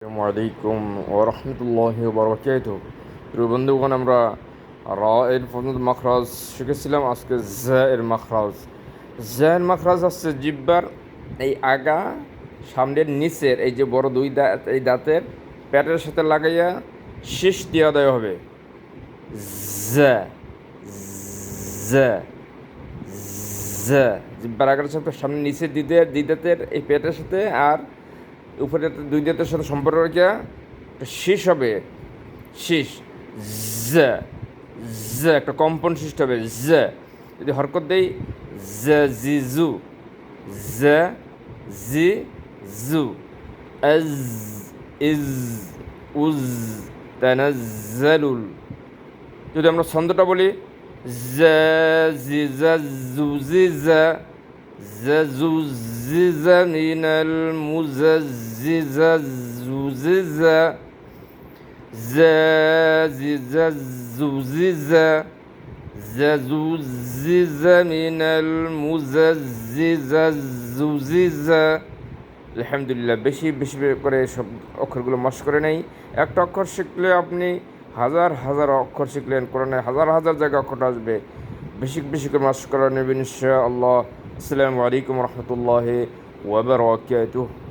আসসালামু আলাইকুম ওয়া রাহমাতুল্লাহি ওয়া বারাকাতুহু। প্রিয় বন্ধুগণ, আমরা রা এর পর্যন্ত মাখরাজ শিখেছিলাম। আজকে জা এর মাখরাজ। জা এর মাখরাজ হচ্ছে জিহ্বার এই আগা সামনের নিচের এই যে বড় দুই দাঁত, এই দাঁতের পেটের সাথে লাগাইয়া শেষ দেওয়া দেওয়া হবে। জা জা জা জিহ্বার আগার সাথে সামনে নিচে দুই দাঁতের এই পেটের সাথে আর উপরে দুই দাঁতের সাথে সম্পর্ক রেখে শেষ হবে। শেষ জ জ একটা কম্পন সৃষ্টি হবে। জ যদি হরকত দেই জ জি জু, জ জি জু, আজ ইজ উজ তানাজ্জালুল। যদি আমরা ছন্দটা বলি জা জি জা জু জি জা, زجزج من المزجزج زجزج زجزج زجزج من المزجزج زجزج। আলহামদুলিল্লাহ, বেশি বেশি করে সব অক্ষরগুলো মশ করে নেই। একটা অক্ষর শিখলে আপনি হাজার হাজার অক্ষর শিখলেন, কোরআনে হাজার হাজার জায়গায় অক্ষর আসবে। বেশি বেশি করে মশ করা নেবেন ইনশাআল্লাহ। আসসালামু আলাইকুম রহমতুল্লাহি ওয়া বারাকাতুহু।